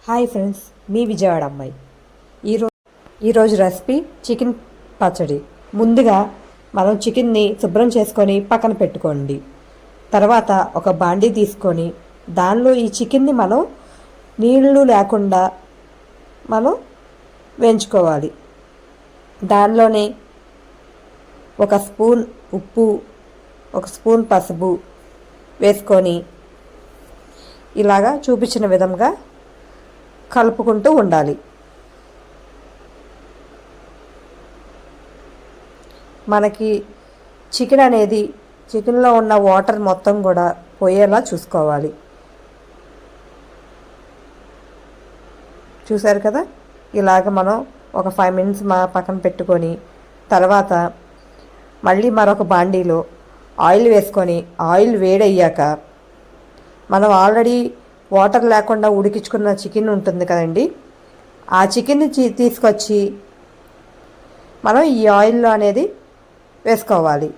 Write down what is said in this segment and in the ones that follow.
Hi friends, మీ విజయవాడ అమ్మాయి. ఈరోజు recipe chicken పచ్చడి. ముందుగా మనం చికెన్ని శుభ్రం చేసుకొని పక్కన పెట్టుకోండి. తర్వాత ఒక బాండీ తీసుకొని దానిలో ఈ చికెన్ని మనం నీళ్లు లేకుండా మనం వేయించుకోవాలి. దానిలోనే ఒక స్పూన్ ఉప్పు, ఒక స్పూన్ పసుపు వేసుకొని ఇలాగా చూపించిన విధంగా కలుపుకుంటూ ఉండాలి. మనకి చికెన్లో ఉన్న వాటర్ మొత్తం కూడా పోయేలా చూసుకోవాలి. చూసారు కదా, ఇలాగ మనం ఒక 5 minutes పక్కన పెట్టుకొని తర్వాత మళ్ళీ మరొక బాండీలో ఆయిల్ వేసుకొని ఆయిల్ వేడయ్యాక మనం ఆల్రెడీ వాటర్ లేకుండా ఉడికించుకున్న చికెన్ ఉంటుంది కదండి, ఆ చికెన్ని తీసుకొచ్చి మనం ఈ ఆయిల్లో అనేది వేసుకోవాలి.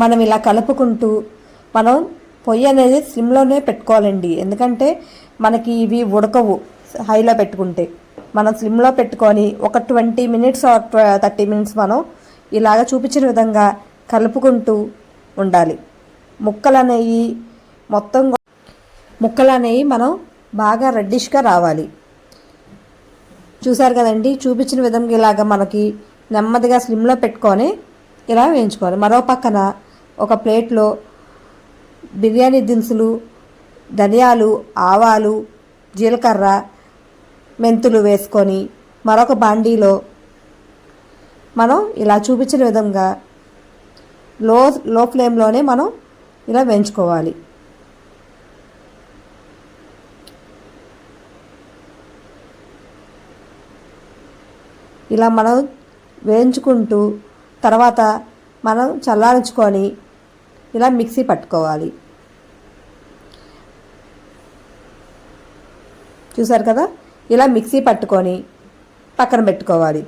మనం ఇలా కలుపుకుంటూ మనం పొయ్యి అనేది స్లిమ్లోనే పెట్టుకోవాలండి. ఎందుకంటే మనకి ఇవి ఉడకవు హైలో పెట్టుకుంటే. మనం స్లిమ్లో పెట్టుకొని ఒక 20 minutes or 30 minutes మనం ఇలాగ చూపించిన విధంగా కలుపుకుంటూ ఉండాలి. ముక్కలు అనేవి మనం బాగా రెడ్డిష్గా రావాలి. చూసారు కదండి, చూపించిన విధంగా ఇలాగ మనకి నెమ్మదిగా స్లిమ్లో పెట్టుకొని ఇలా వేయించుకోవాలి. మరో పక్కన ఒక ప్లేట్లో బిర్యానీ దినుసులు, ధనియాలు, ఆవాలు, జీలకర్ర, మెంతులు వేసుకొని మరొక బాండీలో మనం ఇలా చూపించిన విధంగా లో ఫ్లేమ్లోనే మనం ఇలా వేయించుకోవాలి. ఇలా మనం వేయించుకుంటూ తర్వాత మనం చల్లారించుకొని ఇలా మిక్సీ పట్టుకోవాలి. చూసారు కదా, ఇలా మిక్సీ పట్టుకొని పక్కన పెట్టుకోవాలి.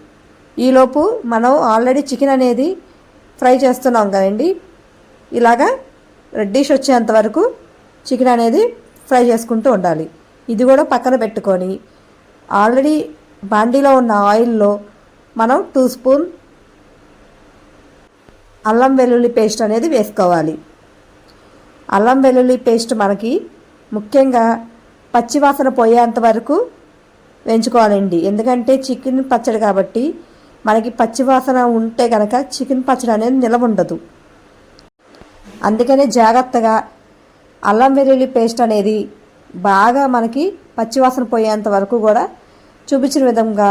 ఈలోపు మనం ఆల్రెడీ చికెన్ అనేది ఫ్రై చేస్తున్నాం కదండి, ఇలాగా రెడ్డిష్ వచ్చేంత వరకు చికెన్ అనేది ఫ్రై చేసుకుంటూ ఉండాలి. ఇది కూడా పక్కన పెట్టుకొని ఆల్రెడీ బాండీలో ఉన్న ఆయిల్లో మనం 2 స్పూన్ అల్లం వెల్లుల్లి పేస్ట్ అనేది వేసుకోవాలి. అల్లం వెల్లుల్లి పేస్ట్ మనకి ముఖ్యంగా పచ్చివాసన పోయేంత వరకు వేయించుకోవాలండి. ఎందుకంటే చికెన్ పచ్చడి కాబట్టి మనకి పచ్చివాసన ఉంటే కనుక చికెన్ పచ్చడి అనేది నిలవ ఉండదు. అందుకనే జాగ్రత్తగా అల్లం వెల్లుల్లి పేస్ట్ అనేది బాగా మనకి పచ్చివాసన పోయేంత వరకు కూడా చూపించిన విధంగా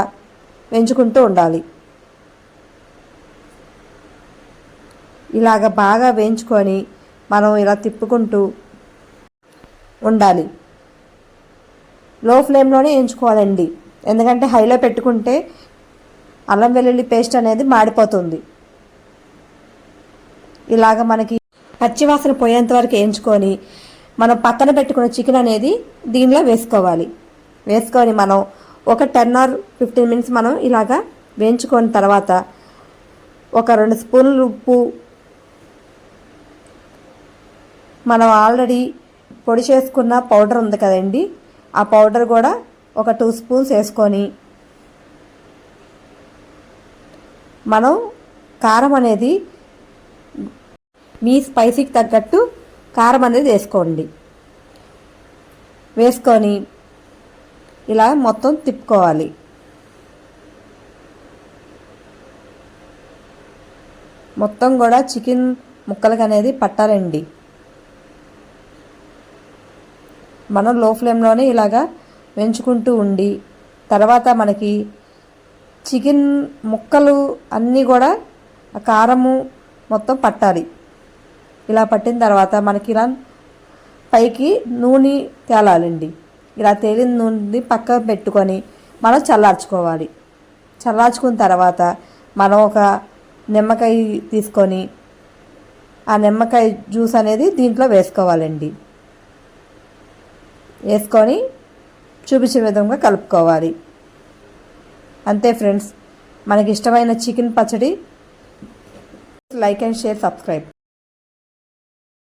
వేయించుకుంటూ ఉండాలి. ఇలాగ బాగా వేయించుకొని మనం ఇలా తిప్పుకుంటూ ఉండాలి. లో ఫ్లేమ్లోనే వేయించుకోవాలండి. ఎందుకంటే హైలో పెట్టుకుంటే అల్లం వెల్లుల్లి పేస్ట్ అనేది మాడిపోతుంది. ఇలాగ మనకి పచ్చివాసన పోయేంత వరకు వేయించుకొని మనం పక్కన పెట్టుకున్న చికెన్ అనేది దీనిలో వేసుకోవాలి. వేసుకొని మనం ఒక 10 or 15 minutes మనం ఇలాగా వేయించుకొని తర్వాత ఒక 2 స్పూన్లు ఉప్పు, మనం ఆల్రెడీ పొడి చేసుకున్న పౌడర్ ఉంది కదండి, ఆ పౌడర్ కూడా ఒక 2 స్పూన్స్ వేసుకొని మనం కారం అనేది మీ స్పైసీకి తగ్గట్టు కారం అనేది వేసుకొని ఇలా మొత్తం తిప్పుకోవాలి. మొత్తం కూడా చికెన్ ముక్కలకి అనేది పట్టాలండి. మనం లో ఫ్లేమ్లోనే ఇలాగా వేయించుకుంటూ ఉండి తర్వాత మనకి చికెన్ ముక్కలు అన్నీ కూడా కారము మొత్తం పట్టాలి. ఇలా పట్టిన తర్వాత మనకి ఇలా పైకి నూనె తేలాలండి. ఇలా తేలిన నూనెని పక్కన పెట్టుకొని మనం చల్లార్చుకోవాలి. చల్లార్చుకున్న తర్వాత మనం ఒక నిమ్మకాయ తీసుకొని ఆ నిమ్మకాయ జ్యూస్ అనేది దీంట్లో వేసుకోవాలండి. వేసుకొని చూపించే విధంగా కలుపుకోవాలి. అంతే ఫ్రెండ్స్, మనకి ఇష్టమైన చికెన్ పచ్చడి. Like and share, subscribe.